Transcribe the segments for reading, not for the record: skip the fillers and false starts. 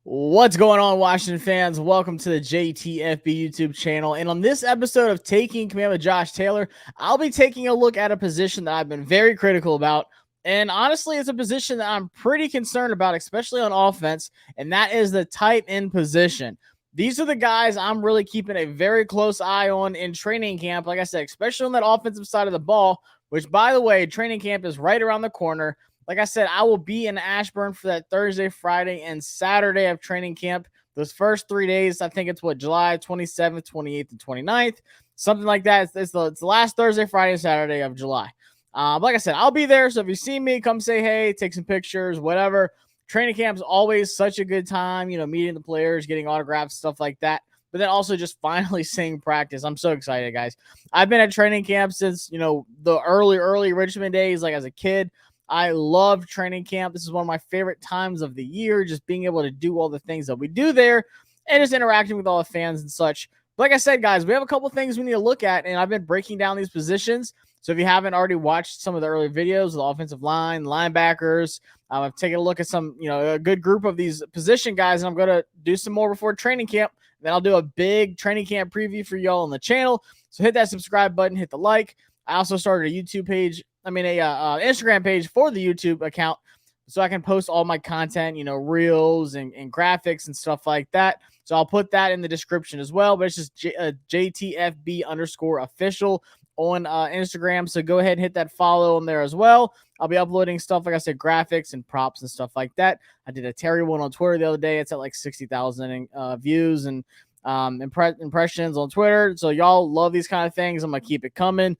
What's going on, Washington fans? Welcome to the JTFB YouTube channel. And on this episode of Taking Command with Josh Taylor, I'll be taking a look at a position that I've been very critical about. And honestly, it's a position that I'm pretty concerned about, especially on offense, and that is the tight end position. These are the guys I'm really keeping a very close eye on in training camp. Like I said, especially on that offensive side of the ball, which, by the way, training camp is right around the corner. Like I said, I will be in Ashburn for that Thursday, Friday, and Saturday of training camp. Those first 3 days, I think it's July 27th, 28th, and 29th. Something like that. It's the last Thursday, Friday, and Saturday of July. Like I said, I'll be there. So if you see me, come say hey, take some pictures, whatever. Training camp is always such a good time, meeting the players, getting autographs, stuff like that. But then also just finally seeing practice. I'm so excited, guys. I've been at training camp since, the early Richmond days, like as a kid. I love training camp. This is one of my favorite times of the year, just being able to do all the things that we do there and just interacting with all the fans and such. But like I said, guys, we have a couple things we need to look at, and I've been breaking down these positions. So if you haven't already watched some of the early videos of the offensive line, linebackers, I've taken a look at some, a good group of these position guys, and I'm going to do some more before training camp. Then I'll do a big training camp preview for y'all on the channel. So hit that subscribe button, hit the like. I also started a YouTube page. Instagram page for the YouTube account so I can post all my content, reels and graphics and stuff like that. So I'll put that in the description as well, but it's just JTFB_official on Instagram. So go ahead and hit that follow on there as well. I'll be uploading stuff, like I said, graphics and props and stuff like that. I did a Terry one on Twitter the other day. It's at like 60,000 views and impressions on Twitter. So y'all love these kind of things. I'm going to keep it coming.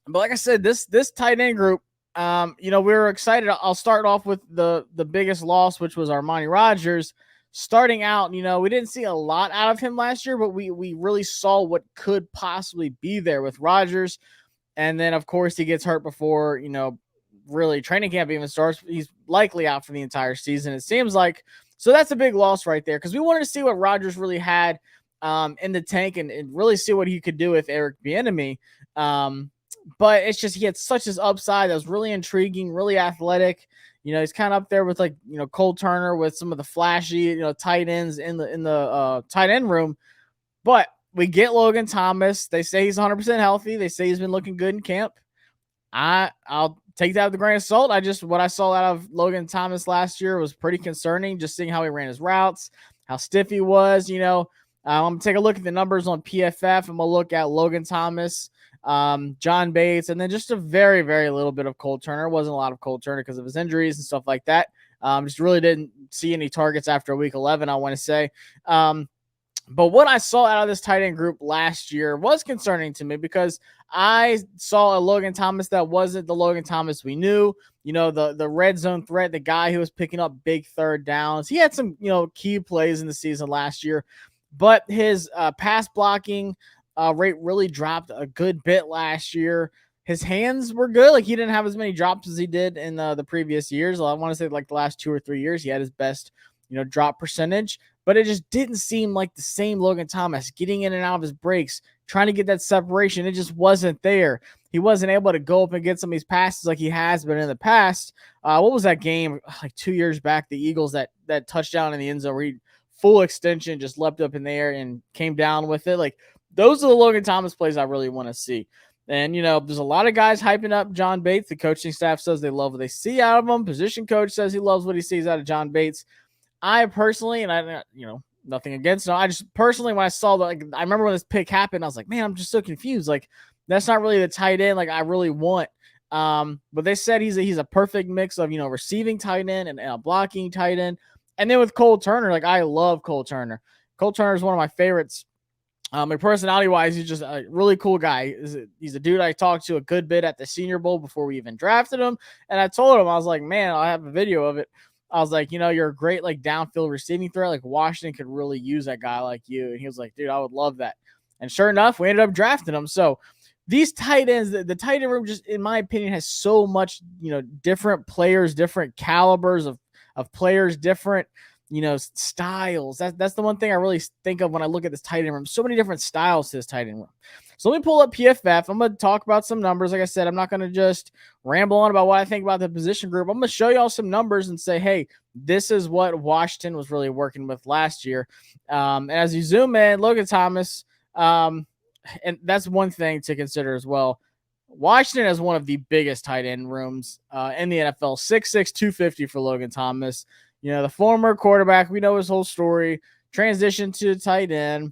But like I said, this tight end group, we were excited. I'll start off with the biggest loss, which was Armani Rogers. Starting out, we didn't see a lot out of him last year, but we really saw what could possibly be there with Rogers. And then, of course, he gets hurt before, really training camp even starts. He's likely out for the entire season, it seems like. So that's a big loss right there because we wanted to see what Rogers really had in the tank and really see what he could do with Eric Bieniemy. But it's just he had such his upside that was really intriguing, really athletic. He's kind of up there with Cole Turner with some of the flashy tight ends in the tight end room. But we get Logan Thomas. They say he's 100% healthy. They say he's been looking good in camp. I'll take that with a grain of salt. What I saw out of Logan Thomas last year was pretty concerning. Just seeing how he ran his routes, how stiff he was. I'm gonna take a look at the numbers on PFF. I'm gonna look at Logan Thomas, John Bates, and then just a very, very little bit of Cole Turner. It wasn't a lot of Cole Turner because of his injuries and stuff like that. Just really didn't see any targets after week 11, I want to say. But what I saw out of this tight end group last year was concerning to me because I saw a Logan Thomas that wasn't the Logan Thomas we knew. The red zone threat, the guy who was picking up big third downs. He had some, key plays in the season last year, but his pass blocking rate really dropped a good bit last year. His hands were good. Like, he didn't have as many drops as he did in the previous years. I want to say like the last 2 or 3 years, he had his best, drop percentage, but it just didn't seem like the same Logan Thomas getting in and out of his breaks, trying to get that separation. It just wasn't there. He wasn't able to go up and get some of these passes like he has been in the past. What was that game like 2 years back? The Eagles, that touchdown in the end zone where he full extension just leapt up in the air and came down with it. Like, those are the Logan Thomas plays I really want to see. And, there's a lot of guys hyping up John Bates. The coaching staff says they love what they see out of him. Position coach says he loves what he sees out of John Bates. I personally, and I, nothing against him. I just personally, when I saw that, I remember when this pick happened, I was like, man, I'm just so confused. Like, that's not really the tight end like I really want. But they said he's a perfect mix of, receiving tight end and a blocking tight end. And then with Cole Turner, I love Cole Turner. Cole Turner is one of my favorites. Personality-wise, he's just a really cool guy. He's a dude I talked to a good bit at the Senior Bowl before we even drafted him. And I told him, I was like, man, I have a video of it. I was like, you're a great, downfield receiving threat. Like, Washington could really use that guy like you. And he was like, dude, I would love that. And sure enough, we ended up drafting him. So these tight ends, the tight end room just, in my opinion, has so much, different players, different calibers of players, different styles. That's the one thing I really think of when I look at this tight end room. So many different styles to this tight end room. So let me pull up PFF. I'm going to talk about some numbers. Like I said, I'm not going to just ramble on about what I think about the position group. I'm going to show y'all some numbers and say, hey, this is what Washington was really working with last year. And as you zoom in, Logan Thomas, and that's one thing to consider as well. Washington has one of the biggest tight end rooms in the NFL, 6'6", 250 for Logan Thomas. The former quarterback, we know his whole story, transitioned to tight end,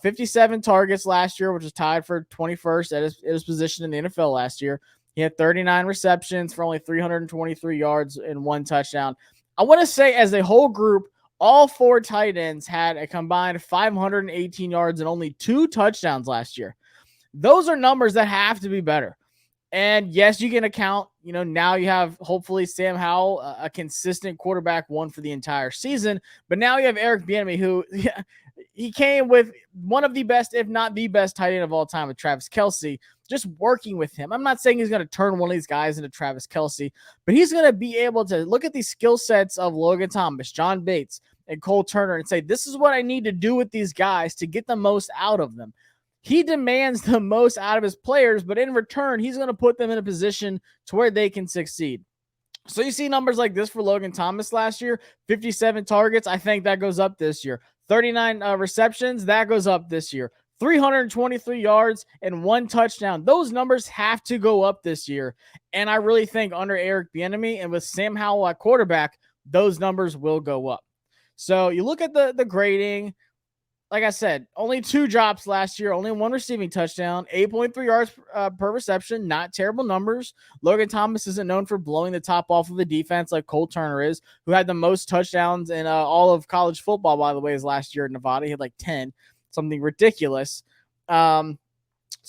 57 targets last year, which was tied for 21st at his position in the NFL last year. He had 39 receptions for only 323 yards and 1 touchdown. I want to say as a whole group, all 4 tight ends had a combined 518 yards and only 2 touchdowns last year. Those are numbers that have to be better. And yes, you can account, now you have hopefully Sam Howell, a consistent quarterback, one for the entire season. But now you have Eric Bieniemy, who he came with one of the best, if not the best tight end of all time with Travis Kelce, just working with him. I'm not saying he's going to turn one of these guys into Travis Kelce, but he's going to be able to look at these skill sets of Logan Thomas, John Bates, and Cole Turner and say, this is what I need to do with these guys to get the most out of them. He demands the most out of his players, but in return, he's going to put them in a position to where they can succeed. So you see numbers like this for Logan Thomas last year, 57 targets. I think that goes up this year. 39 receptions, that goes up this year. 323 yards and 1 touchdown. Those numbers have to go up this year. And I really think under Eric Bieniemy and with Sam Howell at quarterback, those numbers will go up. So you look at the grading. Like I said, only 2 drops last year, only 1 receiving touchdown, 8.3 yards per reception, not terrible numbers. Logan Thomas isn't known for blowing the top off of the defense like Cole Turner is, who had the most touchdowns in all of college football, by the way, his last year at Nevada. He had like 10, something ridiculous. So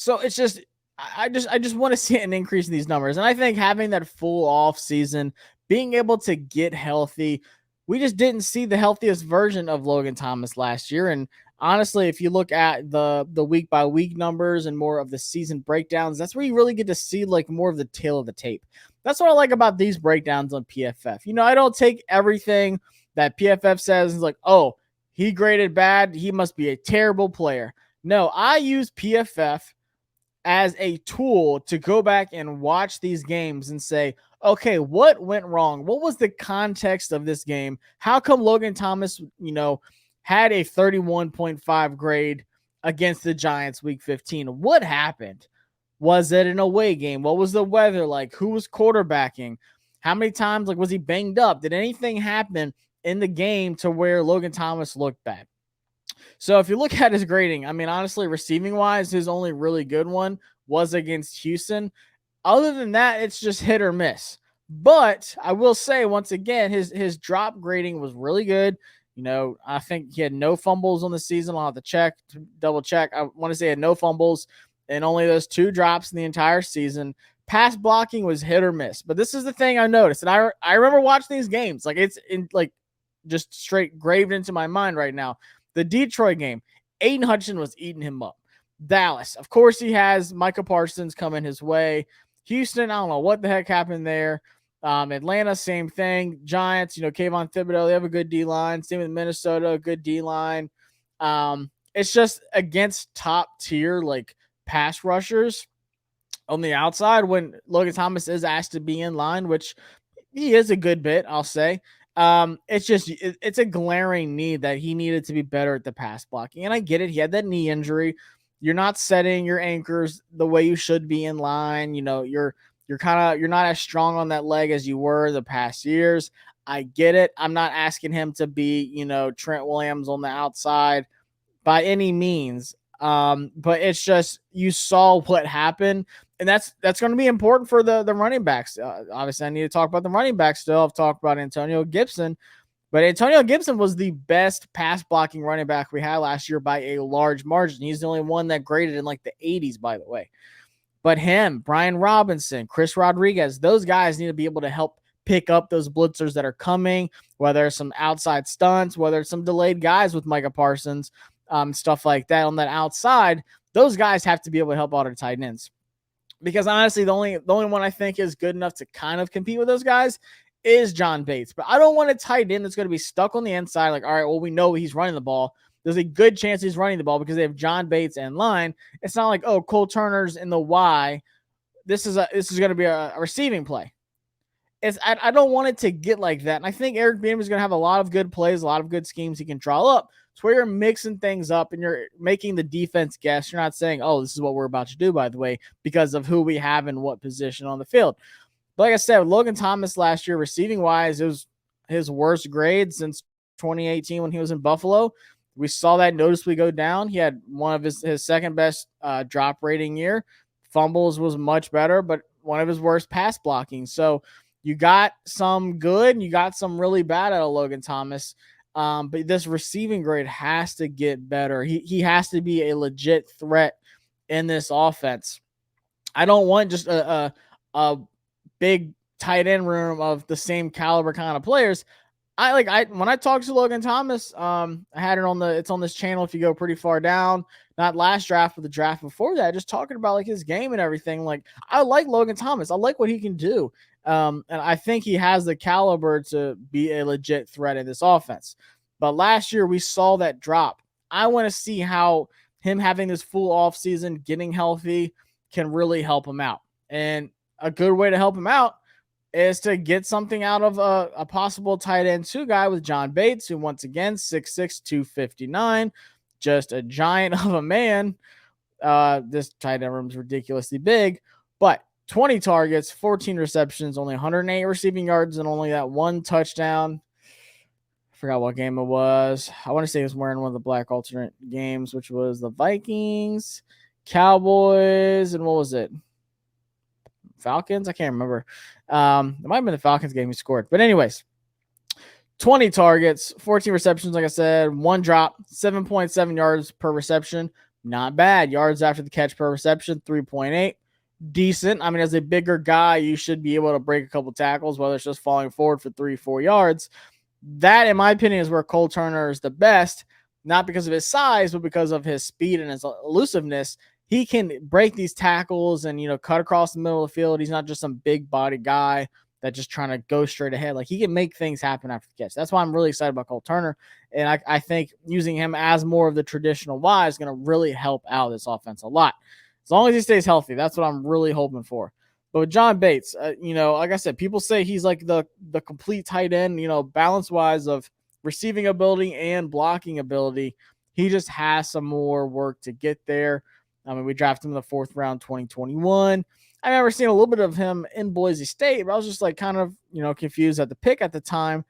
it's just, I just want to see an increase in these numbers. And I think having that full off season, being able to get healthy, we just didn't see the healthiest version of Logan Thomas last year. And honestly, if you look at the week by week numbers and more of the season breakdowns, that's where you really get to see like more of the tail of the tape. That's what I like about these breakdowns on PFF. I don't take everything that PFF says and like, oh, he graded bad, he must be a terrible player. No, I use PFF as a tool to go back and watch these games and say, okay, what went wrong? What was the context of this game? How come Logan Thomas, had a 31.5 grade against the Giants week 15? What happened? Was it an away game? What was the weather like? Who was quarterbacking? How many times, was he banged up? Did anything happen in the game to where Logan Thomas looked bad? So if you look at his grading, honestly, receiving wise, his only really good one was against Houston. Other than that, it's just hit or miss. But I will say, once again, his drop grading was really good. I think he had no fumbles on the season. I'll have to double check. I want to say he had no fumbles and only those 2 drops in the entire season. Pass blocking was hit or miss. But this is the thing I noticed. And I remember watching these games. It's just straight graved into my mind right now. The Detroit game, Aiden Hutchinson was eating him up. Dallas, of course, he has Micah Parsons coming his way. Houston, I don't know what the heck happened there. Atlanta, same thing. Giants, Kayvon Thibodeau, they have a good D-line. Same with Minnesota, a good D-line. It's just against top tier, pass rushers on the outside when Logan Thomas is asked to be in line, which he is a good bit, I'll say. It's a glaring need that he needed to be better at the pass blocking. And I get it. He had that knee injury. You're not setting your anchors the way you should be in line. You're not as strong on that leg as you were the past years. I get it. I'm not asking him to be, Trent Williams on the outside by any means. But it's just, you saw what happened, and that's going to be important for the running backs. Obviously I need to talk about the running backs still. I've talked about Antonio Gibson, but Antonio Gibson was the best pass blocking running back we had last year by a large margin. He's the only one that graded in the 80s, by the way. But him, Brian Robinson, Chris Rodriguez, those guys need to be able to help pick up those blitzers that are coming, whether it's some outside stunts, whether it's some delayed guys with Micah Parsons, stuff like that on that outside. Those guys have to be able to help out our tight ends. Because honestly, the only one I think is good enough to kind of compete with those guys is John Bates. But I don't want a tight end that's going to be stuck on the inside. Like, all right, well, we know he's running the ball. There's a good chance he's running the ball because they have John Bates in line. It's not like, oh, Cole Turner's in the Y. This is going to be a receiving play. I don't want it to get like that. And I think Eric Bieniemy is going to have a lot of good plays, a lot of good schemes he can draw up. It's where you're mixing things up and you're making the defense guess. You're not saying, oh, this is what we're about to do, by the way, because of who we have in what position on the field. But like I said, Logan Thomas last year, receiving wise, it was his worst grade since 2018 when he was in Buffalo. We saw that noticeably go down. He had one of his second best drop rating year. Fumbles was much better, but one of his worst pass blocking. So you got some good, and you got some really bad out of Logan Thomas. But this receiving grade has to get better. He has to be a legit threat in this offense. I don't want just a big tight end room of the same caliber kind of players. When I talked to Logan Thomas, I had it it's on this channel if you go pretty far down, not last draft, but the draft before that, just talking about like his game and everything. Like, I like Logan Thomas. I like what he can do. And I think he has the caliber to be a legit threat in this offense. But last year we saw that drop. I want to see how him having this full offseason, getting healthy, can really help him out. And a good way to help him out is to get something out of a possible tight end 2 guy with John Bates, who once again, 6'6", 259, just a giant of a man. This tight end room is ridiculously big, but 20 targets, 14 receptions, only 108 receiving yards, and only that 1 touchdown. I forgot what game it was. I want to say he was wearing one of the black alternate games, which was the Vikings, Cowboys, and what was it? Falcons? I can't remember. It might have been the Falcons game he scored. But anyways, 20 targets, 14 receptions, like I said, 1 drop, 7.7 yards per reception. Not bad. Yards after the catch per reception, 3.8. Decent. I mean, as a bigger guy, you should be able to break a couple tackles, whether it's just falling forward for 3-4 yards. That, in my opinion, is where Cole Turner is the best, not because of his size, but because of his speed and his elusiveness. He can break these tackles and, cut across the middle of the field. He's not just some big body guy that's just trying to go straight ahead. Like, he can make things happen after the catch. That's why I'm really excited about Cole Turner. And I think using him as more of the traditional Y is going to really help out this offense a lot. As long as he stays healthy, that's what I'm really hoping for. But with John Bates, like I said, people say he's like the complete tight end, balance-wise of receiving ability and blocking ability. He just has some more work to get there. I mean, we drafted him in the 4th round, 2021. I remember seeing a little bit of him in Boise State, but I was just like kind of, confused at the pick at the time.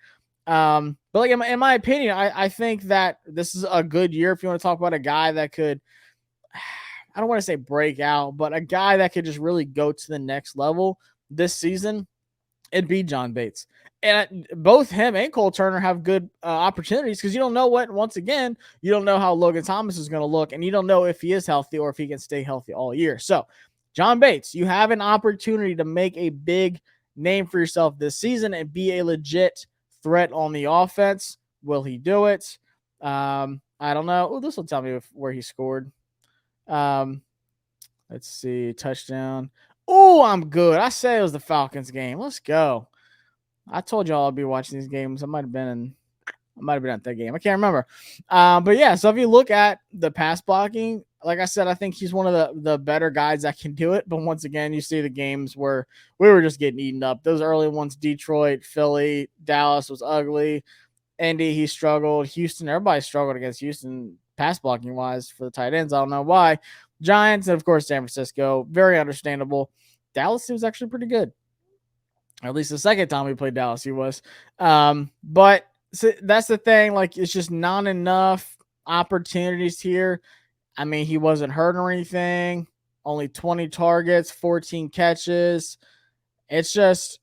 But like in my opinion, I think that this is a good year if you want to talk about a guy that could, I don't want to say break out, but a guy that could just really go to the next level this season. It'd be John Bates. And both him and Cole Turner have good opportunities because you don't know once again, you don't know how Logan Thomas is going to look, and you don't know if he is healthy or if he can stay healthy all year. So, John Bates, you have an opportunity to make a big name for yourself this season and be a legit threat on the offense. Will he do it? I don't know. Oh, this will tell me where he scored. Let's see. Touchdown. Oh, I'm good. I said it was the Falcons game. Let's go. I told y'all I'd be watching these games. I might have been at that game. I can't remember. But yeah, so if you look at the pass blocking, like I said, I think he's one of the better guys that can do it. But once again, you see the games where we were just getting eaten up. Those early ones, Detroit, Philly, Dallas was ugly. Indy, he struggled. Houston, everybody struggled against Houston pass blocking wise for the tight ends. I don't know why. Giants, and of course, San Francisco, very understandable. Dallas, he was actually pretty good. Or at least the second time we played Dallas, he was. But so that's the thing. Like, it's just not enough opportunities here. I mean, he wasn't hurt or anything. Only 20 targets, 14 catches. It's just,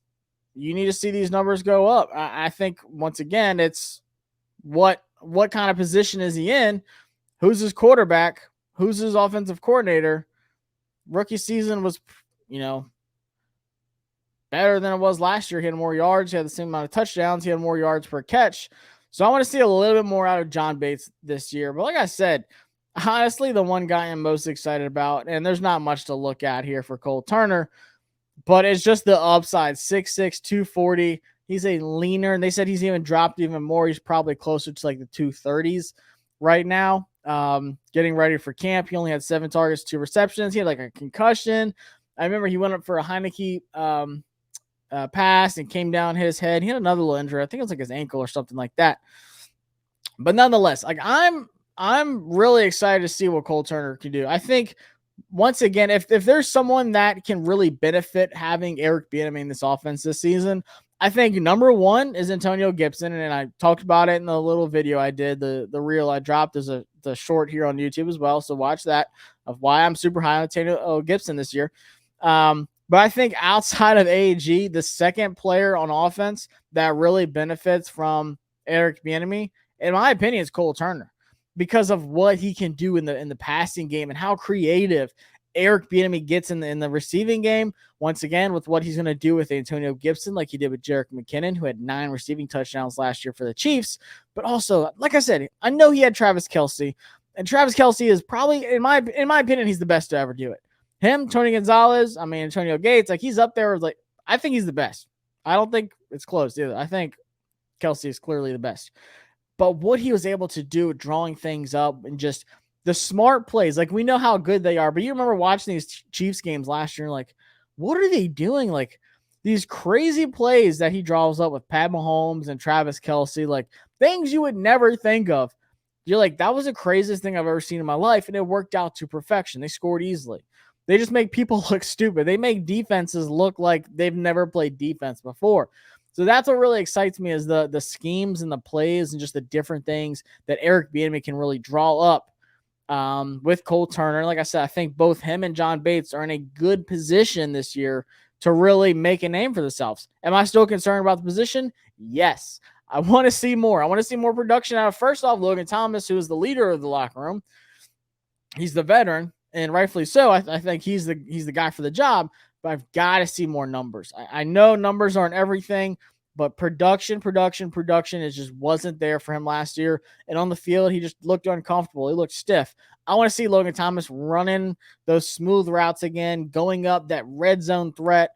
you need to see these numbers go up. I think, once again, it's what kind of position is he in? Who's his quarterback? Who's his offensive coordinator? Rookie season was, better than it was last year. He had more yards. He had the same amount of touchdowns. He had more yards per catch. So I want to see a little bit more out of John Bates this year. But like I said, honestly, the one guy I'm most excited about, and there's not much to look at here for Cole Turner, but it's just the upside. 6'6", 240. He's a leaner, and they said he's even dropped even more. He's probably closer to like the 230s right now. Getting ready for camp. He only had 7 targets, 2 receptions. He had like a concussion. I remember he went up for a Heineke pass and came down his head. He had another little injury. I think it was like his ankle or something like that. But nonetheless, like I'm really excited to see what Cole Turner can do. I think once again, if there's someone that can really benefit having Eric Bieniemy in this offense this season, I think number one is Antonio Gibson, and I talked about it in the little video I did, the reel I dropped. There's the short here on YouTube as well, so watch that of why I'm super high on Antonio Gibson this year. But I think outside of AAG, the second player on offense that really benefits from Eric Bieniemy, in my opinion, is Cole Turner, because of what he can do in the passing game and how creative Eric Bieniemy gets in the receiving game. Once again, with what he's going to do with Antonio Gibson, like he did with Jerick McKinnon, who had 9 receiving touchdowns last year for the Chiefs. But also, like I said, I know he had Travis Kelce, and Travis Kelce is probably, in my opinion, he's the best to ever do it. Him, Tony Gonzalez, Antonio Gates, like he's up there. Like I think he's the best. I don't think it's close either. I think Kelce is clearly the best. But what he was able to do, drawing things up and just the smart plays, like we know how good they are. But you remember watching these Chiefs games last year, like, what are they doing? Like these crazy plays that he draws up with Pat Mahomes and Travis Kelce, like things you would never think of. You're like, that was the craziest thing I've ever seen in my life. And it worked out to perfection. They scored easily. They just make people look stupid. They make defenses look like they've never played defense before. So that's what really excites me, is the schemes and the plays and just the different things that Eric Bieniemy can really draw up with Cole Turner. Like I said, I think both him and John Bates are in a good position this year to really make a name for themselves. Am I still concerned about the position? Yes. I want to see more. I want to see more production out of, first off, Logan Thomas, who is the leader of the locker room. He's the veteran, and rightfully so. I think he's the guy for the job. But I've got to see more numbers. I know numbers aren't everything, but production is just wasn't there for him last year. And on the field, he just looked uncomfortable. He looked stiff. I want to see Logan Thomas running those smooth routes again, going up that red zone threat.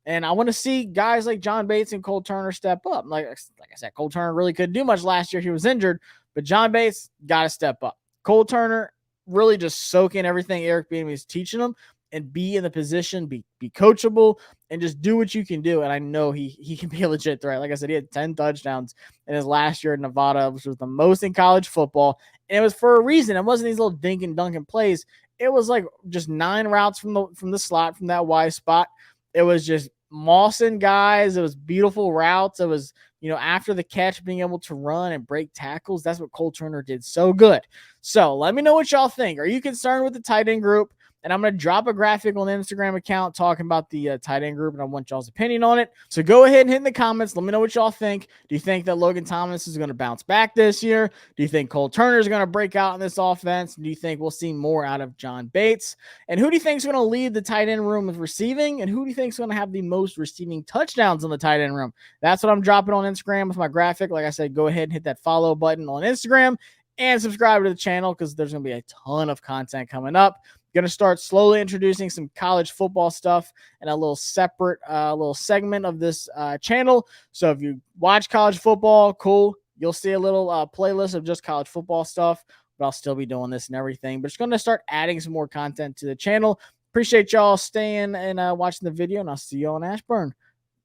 And I want to see guys like John Bates and Cole Turner step up. Like I said, Cole Turner really couldn't do much last year. He was injured, but John Bates got to step up. Cole Turner really just soak in everything Eric Bieniemy is teaching him and be in the position, be coachable, and just do what you can do. And I know he can be a legit threat. Like I said, he had 10 touchdowns in his last year at Nevada, which was the most in college football. And it was for a reason. It wasn't these little dink and dunk and plays. It was like just 9 routes from the slot, from that Y spot. It was just mossing guys. It was beautiful routes. It was, after the catch, being able to run and break tackles. That's what Cole Turner did so good. So let me know what y'all think. Are you concerned with the tight end group? And I'm going to drop a graphic on the Instagram account talking about the tight end group, and I want y'all's opinion on it. So go ahead and hit in the comments. Let me know what y'all think. Do you think that Logan Thomas is going to bounce back this year? Do you think Cole Turner is going to break out in this offense? Do you think we'll see more out of John Bates? And who do you think is going to lead the tight end room with receiving? And who do you think is going to have the most receiving touchdowns in the tight end room? That's what I'm dropping on Instagram with my graphic. Like I said, go ahead and hit that follow button on Instagram and subscribe to the channel, because there's going to be a ton of content coming up. Going to start slowly introducing some college football stuff and a little separate little segment of this channel. So if you watch college football, cool. You'll see a little playlist of just college football stuff, but I'll still be doing this and everything. But it's going to start adding some more content to the channel. Appreciate y'all staying and watching the video, and I'll see you on Ashburn.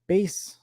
Peace.